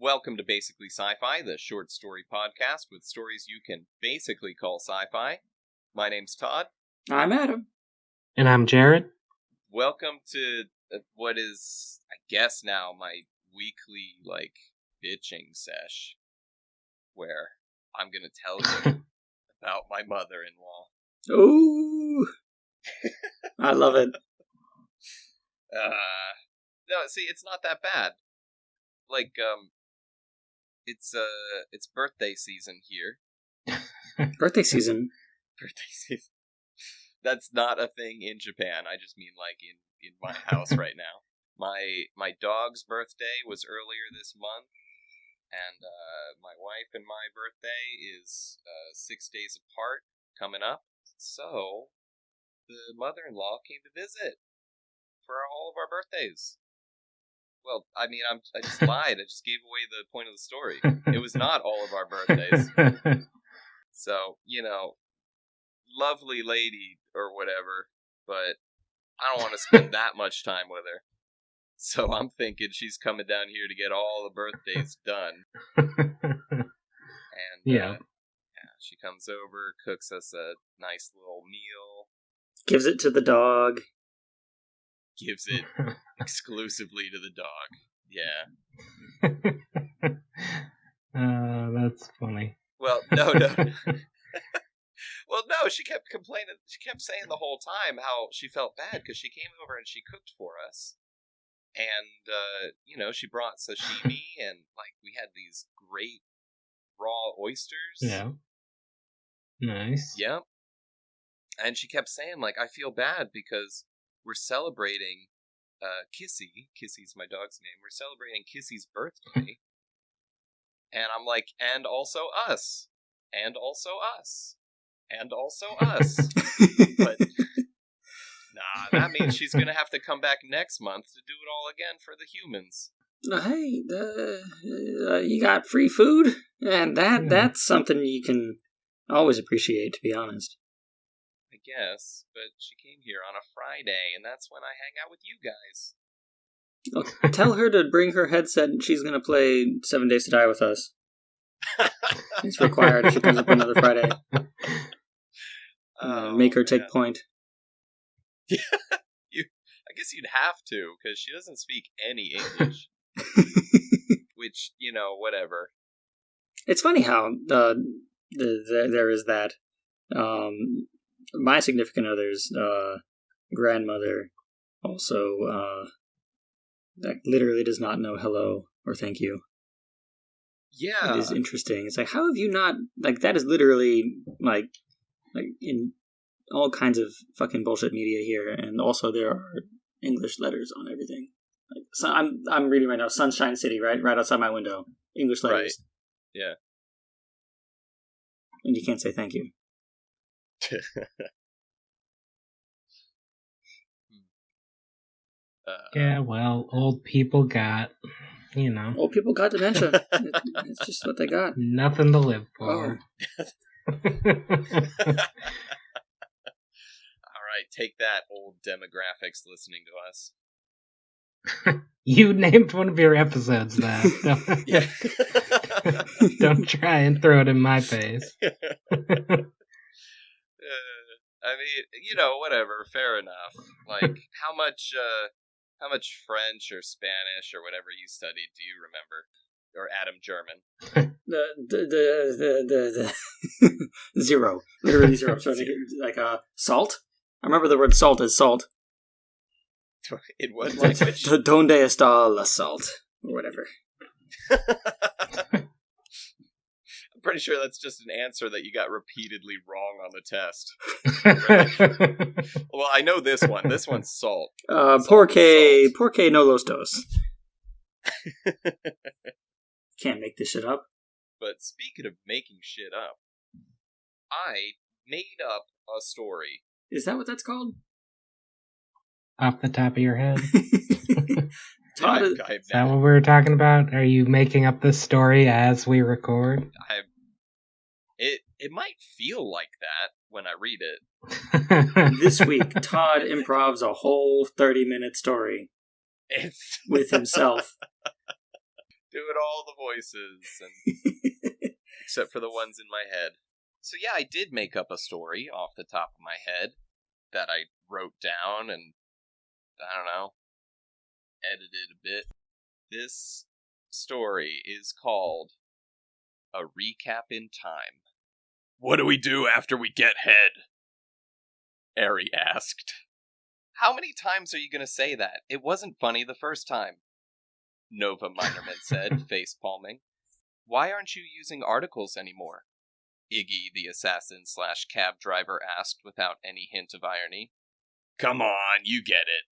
Welcome to Basically Sci-Fi, the short story podcast with stories you can basically call sci-fi. My name's Todd. I'm Adam. And I'm Jared. Welcome to what is, I guess now, my weekly, bitching sesh, where I'm going to tell you about my mother-in-law. Ooh! I love it. No, see, it's not that bad. It's birthday season here. Birthday season? Birthday season. That's not a thing in Japan. I just mean, in my house right now. My dog's birthday was earlier this month, and my wife and my birthday is 6 days apart, coming up. So, the mother-in-law came to visit for all of our birthdays. Well, I mean, I just lied. I just gave away the point of the story. It was not all of our birthdays. So, lovely lady or whatever, but I don't want to spend that much time with her. So I'm thinking she's coming down here to get all the birthdays done. And she comes over, cooks us a nice little meal. Gives it to the dog. Gives it exclusively to the dog. Yeah. That's funny. Well, no. Well, no, she kept complaining. She kept saying the whole time how she felt bad because she came over and she cooked for us. And, she brought sashimi and, we had these great raw oysters. Yeah. Nice. Yep. And she kept saying, I feel bad because we're celebrating Kissy. Kissy's my dog's name. We're celebrating Kissy's birthday. And I'm like, and also us. And also us. And also us. But, nah, that means she's going to have to come back next month to do it all again for the humans. Hey, you got free food? And that's something you can always appreciate, to be honest. I guess, but she came here on a Friday, and that's when I hang out with you guys. Well, tell her to bring her headset, and she's going to play 7 Days to Die with us. It's required if she comes up another Friday. Make her take point. Yeah, I guess you'd have to, because she doesn't speak any English. Which, whatever. It's funny how there is that. My significant other's grandmother also literally does not know hello or thank you. Yeah. It is interesting. It's how have you not... that is literally, in all kinds of fucking bullshit media here, and also there are English letters on everything. So I'm reading right now, Sunshine City, right outside my window. English letters. Right. Yeah. And you can't say thank you. Yeah, well, old people got, Old people got dementia. It's just what they got. Nothing to live for. Oh. Alright, take that, old demographics listening to us. You named one of your episodes that. Yeah. Don't try and throw it in my face. I mean, whatever, fair enough. How much French or Spanish or whatever you studied do you remember? Or Adam German? The zero. Literally zero. So salt? I remember the word salt as salt. In what language? Donde está la salt? Or whatever. I'm pretty sure that's just an answer that you got repeatedly wrong on the test. Well, I know this one. This one's salt. Porque no los dos. Can't make this shit up. But speaking of making shit up, I made up a story. Is that what that's called? Off the top of your head? Todd, is that what we were talking about? Are you making up this story as we record? It might feel like that when I read it. This week, Todd improvs a whole 30-minute story with himself. Doing all the voices, and except for the ones in my head. So yeah, I did make up a story off the top of my head that I wrote down and, I don't know, edited a bit. This story is called A Recap in Time. What do we do after we get head? Eri asked. How many times are you going to say that? It wasn't funny the first time. Nova Minerman said, face-palming. Why aren't you using articles anymore? Iggy, the assassin/cab driver, asked without any hint of irony. Come on, you get it.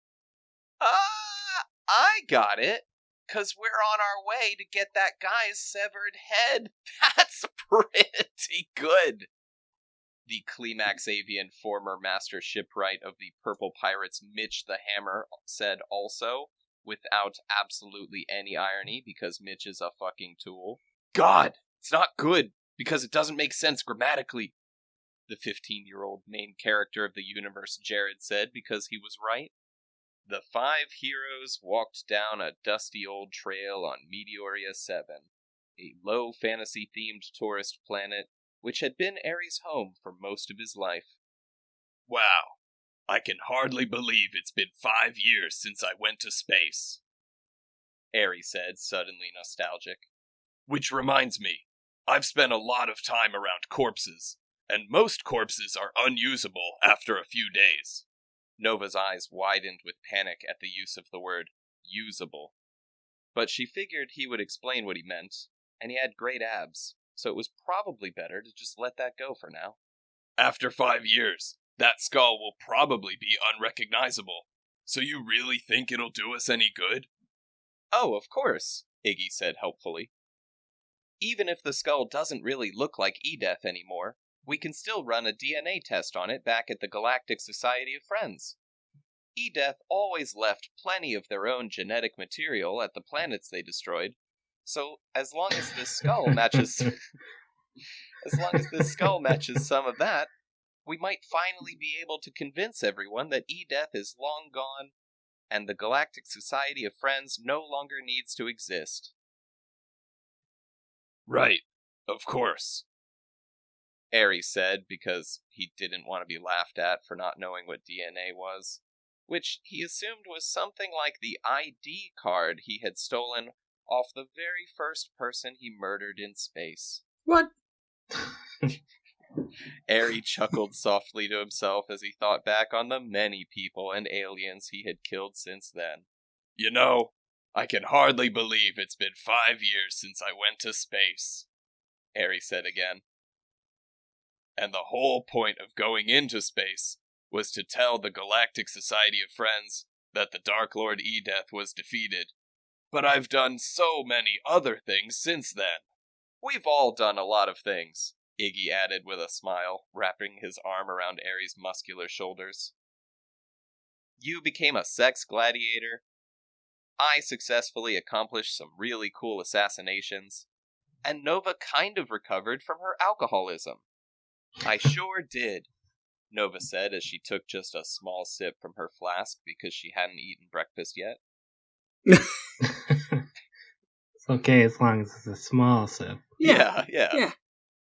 I got it. 'Cause we're on our way to get that guy's severed head. That's pretty good. The Klimaxavian former master shipwright of the Purple Pirates, Mitch the Hammer, said also, without absolutely any irony, because Mitch is a fucking tool. God, it's not good, because it doesn't make sense grammatically, the 15-year-old main character of the universe, Jared, said, because he was right. The 5 heroes walked down a dusty old trail on Meteoria 7, a low fantasy-themed tourist planet which had been Eri's home for most of his life. Wow, I can hardly believe it's been 5 years since I went to space, Eri said, suddenly nostalgic. Which reminds me, I've spent a lot of time around corpses, and most corpses are unusable after a few days. Nova's eyes widened with panic at the use of the word usable. But she figured he would explain what he meant, and he had great abs, so it was probably better to just let that go for now. After 5 years, that skull will probably be unrecognizable, so you really think it'll do us any good? Oh, of course, Iggy said helpfully. Even if the skull doesn't really look like Edith anymore, we can still run a DNA test on it back at the Galactic Society of Friends. Edith always left plenty of their own genetic material at the planets they destroyed, so as long as this skull matches some of that, we might finally be able to convince everyone that Edith is long gone and the Galactic Society of Friends no longer needs to exist. Right, of course, Eri said, because he didn't want to be laughed at for not knowing what DNA was, which he assumed was something like the ID card he had stolen off the very first person he murdered in space. What? Eri chuckled softly to himself as he thought back on the many people and aliens he had killed since then. You know, I can hardly believe it's been 5 years since I went to space, Eri said again. And the whole point of going into space was to tell the Galactic Society of Friends that the Dark Lord Edith was defeated. But I've done so many other things since then. We've all done a lot of things, Iggy added with a smile, wrapping his arm around Eri's muscular shoulders. You became a sex gladiator. I successfully accomplished some really cool assassinations. And Nova kind of recovered from her alcoholism. I sure did, Nova said as she took just a small sip from her flask because she hadn't eaten breakfast yet. It's okay as long as it's a small sip. Yeah.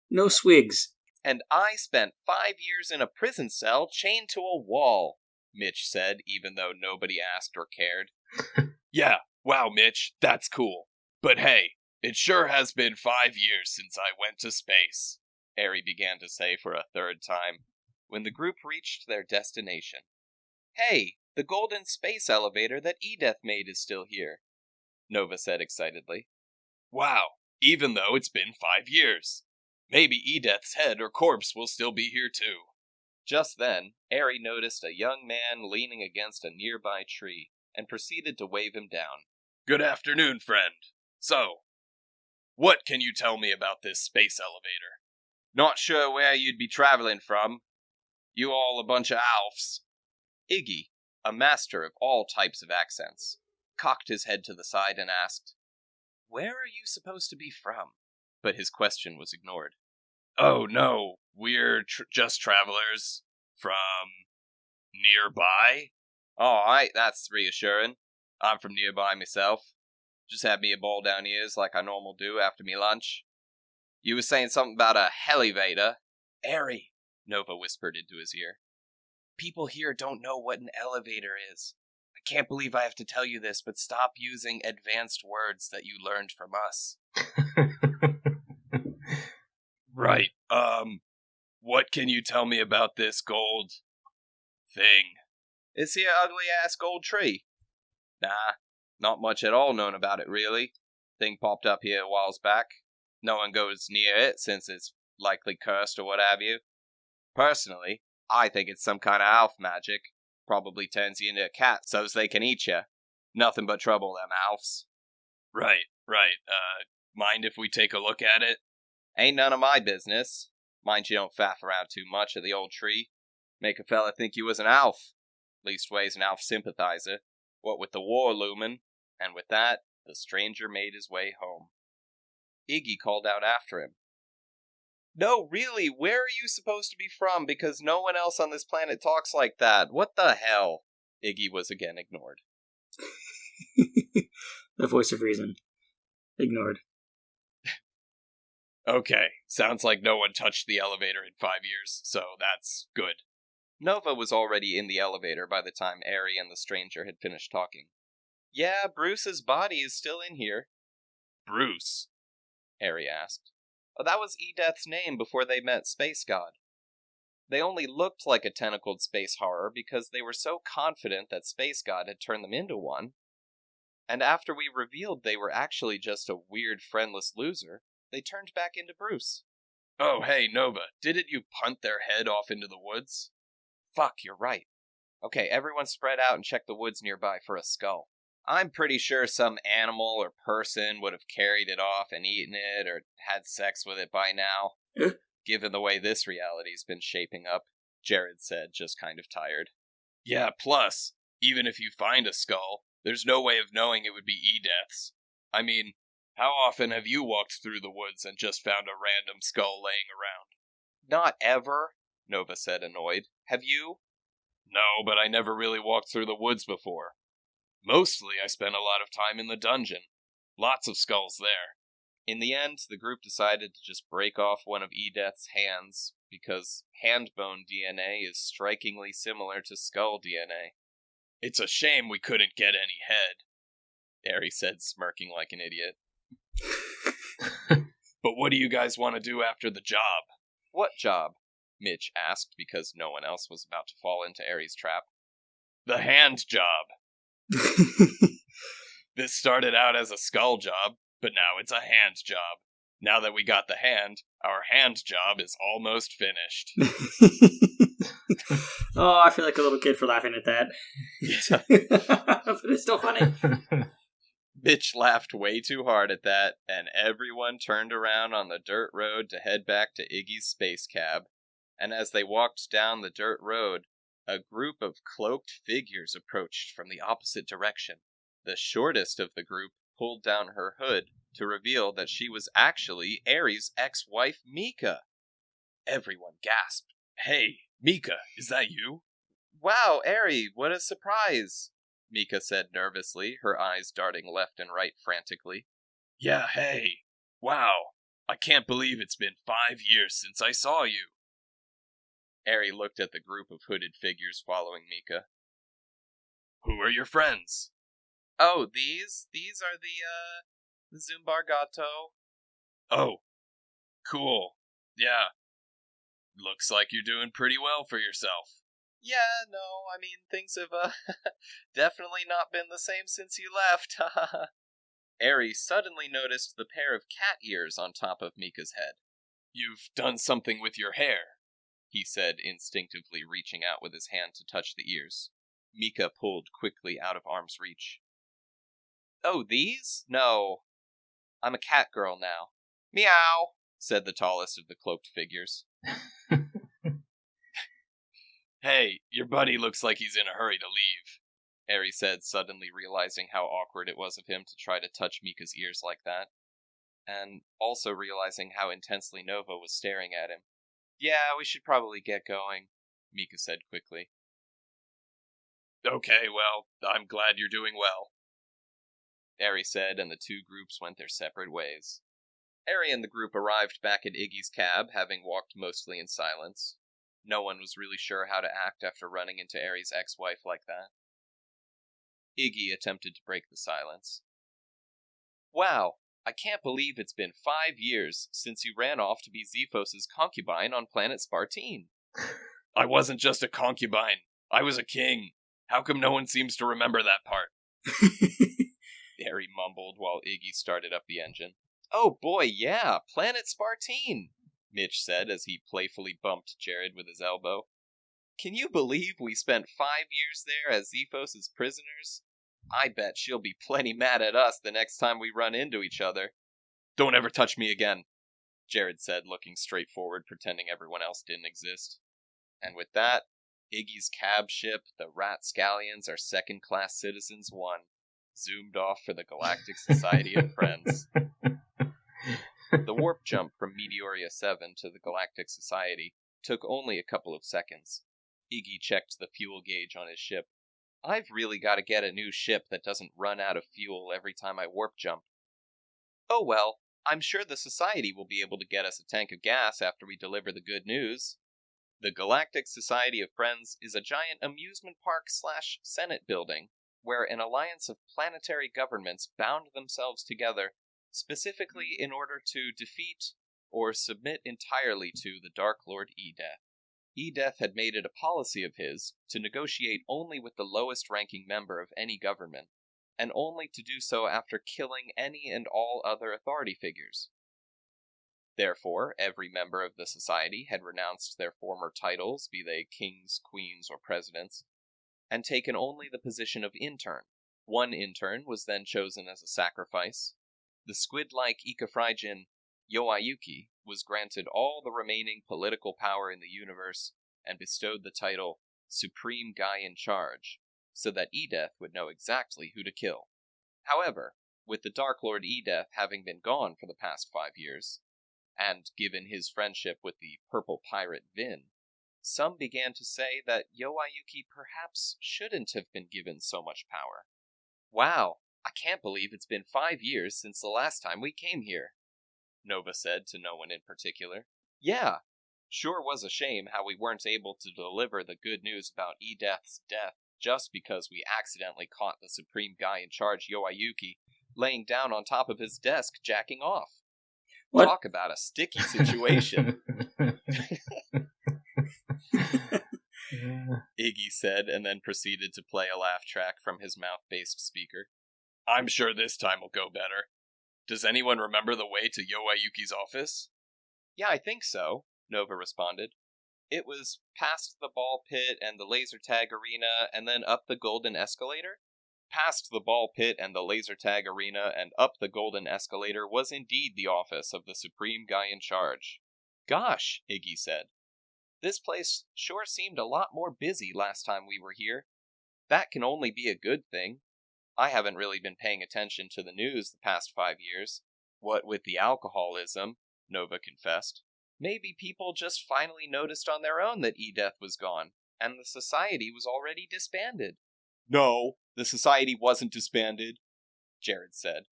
No swigs. And I spent 5 years in a prison cell chained to a wall, Mitch said, even though nobody asked or cared. Yeah, wow, Mitch, that's cool. But hey, it sure has been 5 years since I went to space, Eri began to say for a third time, when the group reached their destination. Hey, the golden space elevator that Edith made is still here, Nova said excitedly. Wow, even though it's been 5 years. Maybe Edith's head or corpse will still be here too. Just then, Eri noticed a young man leaning against a nearby tree and proceeded to wave him down. Good afternoon, friend. So, what can you tell me about this space elevator? Not sure where you'd be traveling from. You all a bunch of Alfs. Iggy, a master of all types of accents, cocked his head to the side and asked, Where are you supposed to be from? But his question was ignored. Oh no, we're just travelers from nearby? Alright, that's reassuring. I'm from nearby myself. Just had me a bowl down ears like I normal do after me lunch. You was saying something about a helivator. Airy, Nova whispered into his ear. People here don't know what an elevator is. I can't believe I have to tell you this, but stop using advanced words that you learned from us. Right. What can you tell me about this gold thing? It's the ugly-ass gold tree. Nah, not much at all known about it, really. Thing popped up here a whiles back. No one goes near it, since it's likely cursed or what have you. Personally, I think it's some kind of elf magic. Probably turns you into a cat so's they can eat you. Nothing but trouble, them elves. Right. Mind if we take a look at it? Ain't none of my business. Mind you don't faff around too much at the old tree. Make a fella think you was an elf. Leastways an elf sympathizer. What with the war looming. And with that, the stranger made his way home. Iggy called out after him. No, really, where are you supposed to be from? Because no one else on this planet talks like that. What the hell? Iggy was again ignored. The voice of reason. Ignored. Okay, sounds like no one touched the elevator in 5 years, so that's good. Nova was already in the elevator by the time Airy and the stranger had finished talking. Yeah, Bruce's body is still in here. Bruce? Airy asked. Oh, that was Edeth's name before they met Space God. They only looked like a tentacled space horror because they were so confident that Space God had turned them into one. And after we revealed they were actually just a weird, friendless loser, they turned back into Bruce. Oh, hey, Nova, didn't you punt their head off into the woods? Fuck, you're right. Okay, everyone spread out and check the woods nearby for a skull. I'm pretty sure some animal or person would have carried it off and eaten it or had sex with it by now. Given the way this reality's been shaping up, Jared said, just kind of tired. Yeah, plus, even if you find a skull, there's no way of knowing it would be Edeth's. I mean, how often have you walked through the woods and just found a random skull laying around? Not ever, Nova said, annoyed. Have you? No, but I never really walked through the woods before. Mostly, I spent a lot of time in the dungeon. Lots of skulls there. In the end, the group decided to just break off one of Edeth's hands, because hand bone DNA is strikingly similar to skull DNA. It's a shame we couldn't get any head, Airy said, smirking like an idiot. But what do you guys want to do after the job? What job? Mitch asked, because no one else was about to fall into Airy's trap. The hand job. This started out as a skull job, but now it's a hand job. Now that we got the hand, our hand job is almost finished. Oh, I feel like a little kid for laughing at that. But it's still funny. Mitch laughed way too hard at that, and everyone turned around on the dirt road to head back to Iggy's space cab. And as they walked down the dirt road, a group of cloaked figures approached from the opposite direction. The shortest of the group pulled down her hood to reveal that she was actually Airy's ex-wife, Mika. Everyone gasped. Hey, Mika, is that you? Wow, Airy, what a surprise, Mika said nervously, her eyes darting left and right frantically. Yeah, hey. Wow, I can't believe it's been 5 years since I saw you. Airy looked at the group of hooded figures following Mika. Who are your friends? Oh, these are the Zumbar Gato. Oh, cool. Yeah. Looks like you're doing pretty well for yourself. Yeah, no, I mean, things have, definitely not been the same since you left, Airy suddenly noticed the pair of cat ears on top of Mika's head. You've done something with your hair, he said, instinctively reaching out with his hand to touch the ears. Mika pulled quickly out of arm's reach. Oh, these? No. I'm a cat girl now. Meow, said the tallest of the cloaked figures. Hey, your buddy looks like he's in a hurry to leave, Airy said, suddenly realizing how awkward it was of him to try to touch Mika's ears like that, and also realizing how intensely Nova was staring at him. Yeah, we should probably get going, Mika said quickly. Okay, well, I'm glad you're doing well. Eri said, and the two groups went their separate ways. Eri and the group arrived back at Iggy's cab, having walked mostly in silence. No one was really sure how to act after running into Eri's ex-wife like that. Iggy attempted to break the silence. Wow, I can't believe it's been 5 years since you ran off to be Xephos' concubine on planet Spartine. I wasn't just a concubine. I was a king. How come no one seems to remember that part? Eri mumbled while Iggy started up the engine. Oh boy, yeah, planet Spartine, Mitch said as he playfully bumped Jared with his elbow. Can you believe we spent 5 years there as Xephos' prisoners? I bet she'll be plenty mad at us the next time we run into each other. Don't ever touch me again, Jared said, looking straight forward, pretending everyone else didn't exist. And with that, Iggy's cab ship, the Rat Scallions Are Second-Class Citizens 1, zoomed off for the Galactic Society of Friends. The warp jump from Meteoria 7 to the Galactic Society took only a couple of seconds. Iggy checked the fuel gauge on his ship. I've really got to get a new ship that doesn't run out of fuel every time I warp jump. Oh well, I'm sure the Society will be able to get us a tank of gas after we deliver the good news. The Galactic Society of Friends is a giant amusement park/Senate building where an alliance of planetary governments bound themselves together specifically in order to defeat or submit entirely to the Dark Lord Edeth. Edeth had made it a policy of his to negotiate only with the lowest-ranking member of any government, and only to do so after killing any and all other authority figures. Therefore, every member of the society had renounced their former titles, be they kings, queens, or presidents, and taken only the position of intern. One intern was then chosen as a sacrifice. The squid-like Ikaphrygian Yoayuki was granted all the remaining political power in the universe and bestowed the title Supreme Guy in Charge, so that Edeth would know exactly who to kill. However, with the Dark Lord Edeth having been gone for the past 5 years, and given his friendship with the purple pirate Vin, some began to say that Yoayuki perhaps shouldn't have been given so much power. Wow, I can't believe it's been 5 years since the last time we came here, Nova said to no one in particular. Yeah, sure was a shame how we weren't able to deliver the good news about Edeth's death just because we accidentally caught the Supreme Guy in Charge Yoayuki laying down on top of his desk jacking off. What? Talk about a sticky situation. Iggy said, and then proceeded to play a laugh track from his mouth-based speaker. I'm sure this time will go better. Does anyone remember the way to Yoayuki's office? Yeah, I think so, Nova responded. It was past the ball pit and the laser tag arena, and then up the golden escalator? Past the ball pit and the laser tag arena and up the golden escalator was indeed the office of the Supreme Guy in Charge. Gosh, Iggy said. This place sure seemed a lot more busy last time we were here. That can only be a good thing. I haven't really been paying attention to the news the past 5 years. What with the alcoholism, Nova confessed. Maybe people just finally noticed on their own that Edeth was gone, and the society was already disbanded. No, the society wasn't disbanded, Jared said.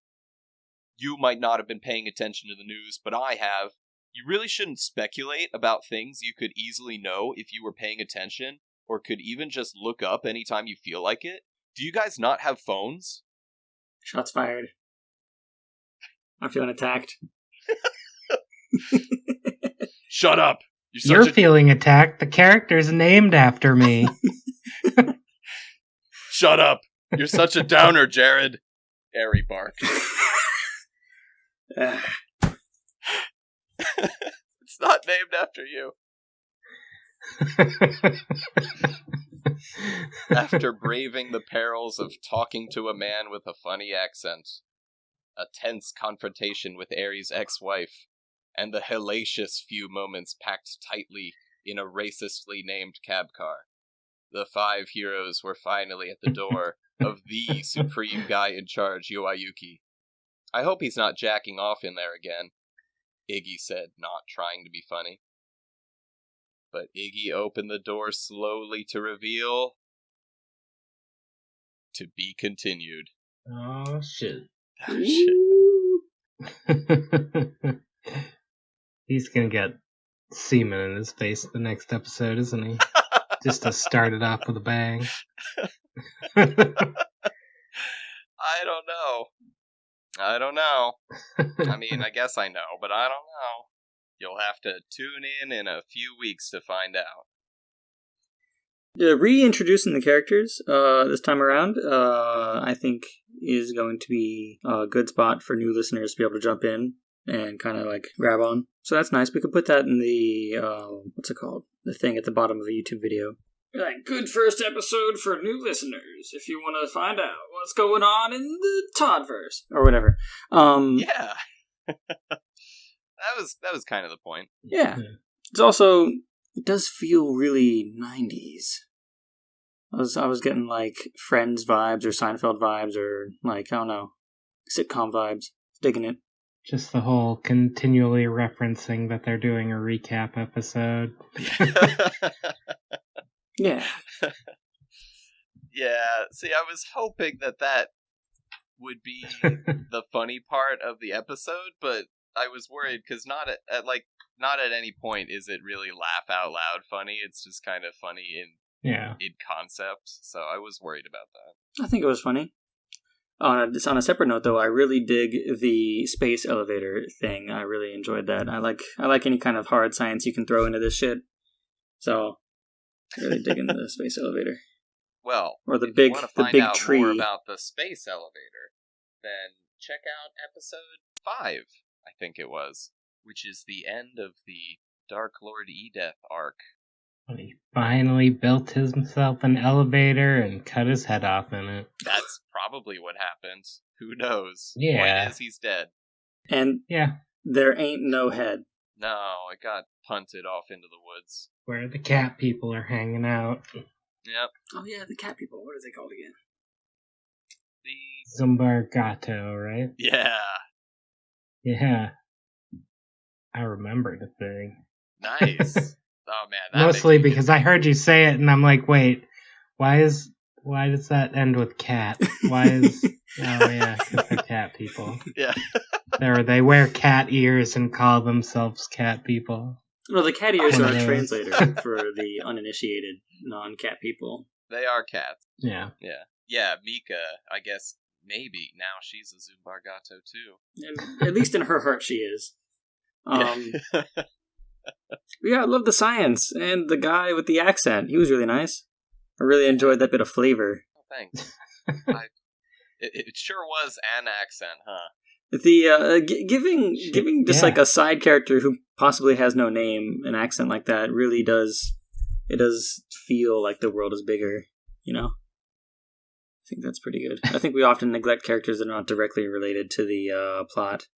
You might not have been paying attention to the news, but I have. You really shouldn't speculate about things you could easily know if you were paying attention, or could even just look up anytime you feel like it. Do you guys not have phones? Shots fired. I'm feeling attacked. Shut up! You're feeling attacked. The character's named after me. Shut up! You're such a downer, Jared. Eri barked. It's not named after you. After braving the perils of talking to a man with a funny accent, a tense confrontation with Eri's ex-wife, and the hellacious few moments packed tightly in a racistly named cab car, the 5 heroes were finally at the door of the Supreme Guy in Charge, Yoayuki. I hope he's not jacking off in there again, Iggy said, not trying to be funny. But Iggy opened the door slowly to reveal... To be continued. Oh, shit. Ooh. He's gonna get semen in his face the next episode, isn't he? Just to start it off with a bang. I don't know. I mean, I guess I know, but I don't know. You'll have to tune in a few weeks to find out. Reintroducing the characters this time around, I think, is going to be a good spot for new listeners to be able to jump in and kind of like grab on. So that's nice. We could put that in the, what's it called? The thing at the bottom of a YouTube video. Like, good first episode for new listeners if you want to find out what's going on in the Toddverse. Or whatever. Yeah. That was kind of the point. Yeah. It's also, it does feel really 90s. I was getting like Friends vibes or Seinfeld vibes or like, I don't know, sitcom vibes. Digging it. Just the whole continually referencing that they're doing a recap episode. Yeah. Yeah. See, I was hoping that would be the funny part of the episode, but I was worried because not at any point is it really laugh out loud funny. It's just kind of funny in concept. So I was worried about that. I think it was funny. On a separate note, though, I really dig the space elevator thing. I really enjoyed that. I like any kind of hard science you can throw into this shit. So, really digging the space elevator. Well, or the if big you want to find big out tree. more about the space elevator, then check out episode 5, I think it was, which is the end of the Dark Lord Edeth arc. When he finally built himself an elevator and cut his head off in it. That's probably what happened. Who knows? Yeah. Point is, he's dead. And there ain't no head. No, it got punted off into the woods. Where the cat people are hanging out. Yep. Oh yeah, the cat people. What are they called again? The Zumbargato, right? Yeah. Yeah. I remember the thing. Nice. Oh man, that mostly because I heard you say it and I'm like, wait, why does that end with cat? Why is oh yeah, because they're cat people. Yeah. They wear cat ears and call themselves cat people. No, the cat ears are a translator for the uninitiated non-cat people. They are cats. Yeah. Yeah. Yeah, Mika, I guess maybe now she's a Zumbargato too. At least in her heart she is. Yeah, I love the science and the guy with the accent. He was really nice. I really enjoyed that bit of flavor. Oh, thanks. It sure was an accent, huh? The giving just like a side character who possibly has no name an accent like that really does feel like the world is bigger, you know? I think that's pretty good. I think we often neglect characters that are not directly related to the plot.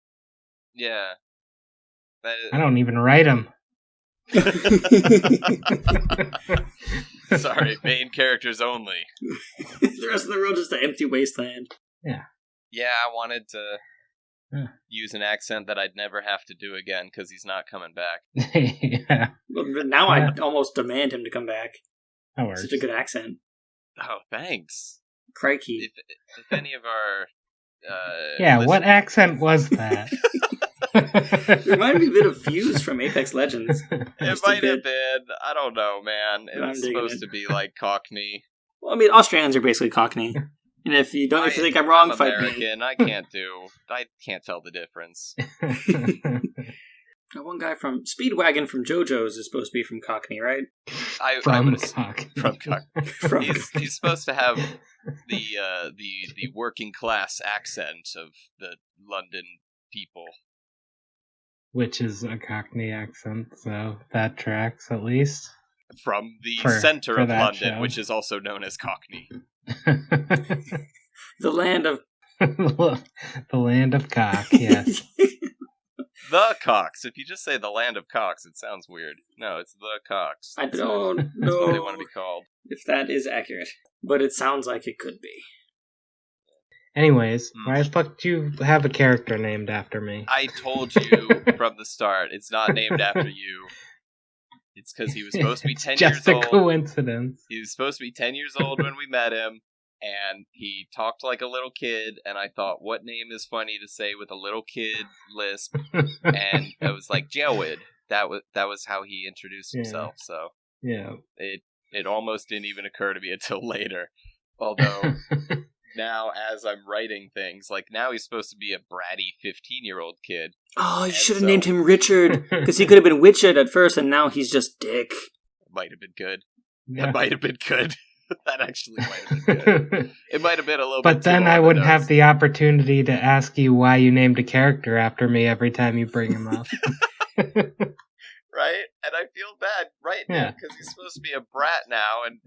Yeah. I don't even write them. Sorry, main characters only. The rest of the world is an empty wasteland. Yeah. Yeah, I wanted to use an accent that I'd never have to do again because he's not coming back. Yeah. Well, now I almost demand him to come back. That works. Such a good accent. Oh, thanks. Crikey. If any of our what accent was that? It reminded me a bit of Fuse from Apex Legends. It might have been. I don't know, man. It was supposed to be like Cockney. Well, I mean, Australians are basically Cockney. And if you think I'm wrong, I'm fight American. me. I can't tell the difference. One guy from Speedwagon from JoJo's is supposed to be from Cockney, right? From Cockney. He's supposed to have the working class accent of the London people. Which is a Cockney accent, so that tracks at least. From the center of London, show. which is also known as Cockney. The land of... the land of cock, yes. The Cocks. If you just say the land of Cocks, it sounds weird. No, it's the Cocks. I don't know That's what they want to be called. if that is accurate, but it sounds like it could be. Anyways, why the fuck do you have a character named after me? I told you from the start, it's not named after you. It's because he was supposed to be 10 years old. Just a coincidence. He was supposed to be 10 years old when we met him, and he talked like a little kid, and I thought, what name is funny to say with a little kid lisp? And it was like Jawed. That was how he introduced himself. So Yeah. It almost didn't even occur to me until later. Although now, as I'm writing things, like now he's supposed to be a bratty 15-year-old kid. Oh, you And should have so- named him Richard, because he could have been Witched at first, and now he's just Dick. Might have been good. Yeah. That might have been good. That actually might have been good. It might have been a little bit But then too I on wouldn't the have nose. the opportunity to ask you why you named a character after me every time you bring him up. Right? And I feel bad, right? Yeah. Because he's supposed to be a brat now, and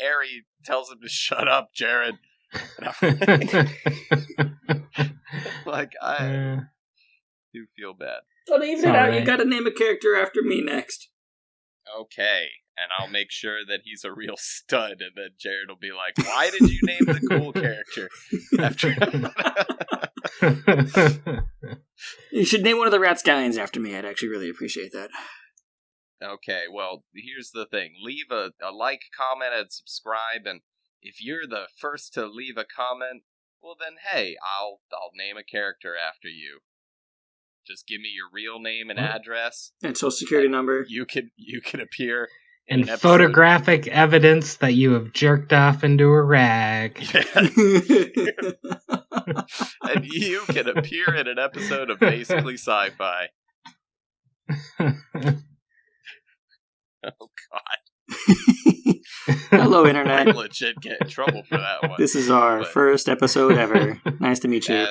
Ari tells him to shut up, Jared. And I'm like, I do feel bad. So to even It's it out, you alright. gotta name a character after me next. Okay. And I'll make sure that he's a real stud, and then Jared will be like, why did you name the cool character after You should name one of the Ratscallions after me. I'd actually really appreciate that. Okay, well, here's the thing. Leave a like, comment, and subscribe, and if you're the first to leave a comment, well then, hey, I'll name a character after you. Just give me your real name and What? address. And social security number. You can appear in And an episode. photographic evidence that you have jerked off into a rag. Yeah, and you can appear in an episode of Basically Sci-Fi. Oh God, Hello, I Internet. legit get in trouble for that one. This is our But- first episode ever. Nice to meet you.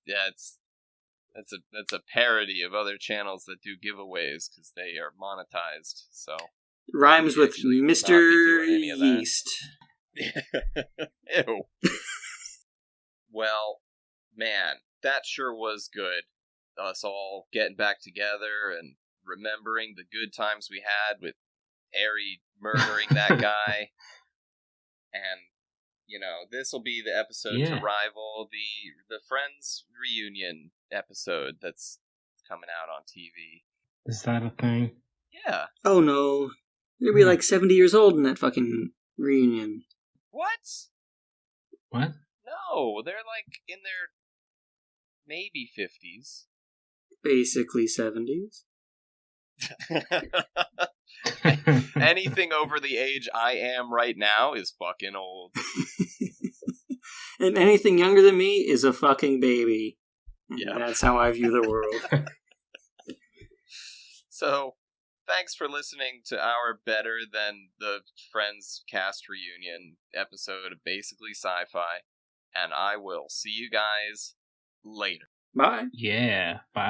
It's a parody of other channels that do giveaways because they are monetized. So Rhymes with actually will not be Mr. doing any of that. Yeast. Ew. Well, man, that sure was good. Us all getting back together and remembering the good times we had with Ari murdering that guy. And, you know, this will be the episode to Yeah. rival the Friends reunion episode that's coming out on TV. Is that a thing? Yeah. Oh no. You're gonna be like 70 years old in that fucking reunion. What? What? No, they're like in their maybe 50s. Basically 70s. Anything over the age I am right now is fucking old. And anything younger than me is a fucking baby. And Yeah. that's how I view the world. So, thanks for listening to our better than the Friends cast reunion episode of Basically Sci-Fi, and I will see you guys later. Bye. Yeah, bye.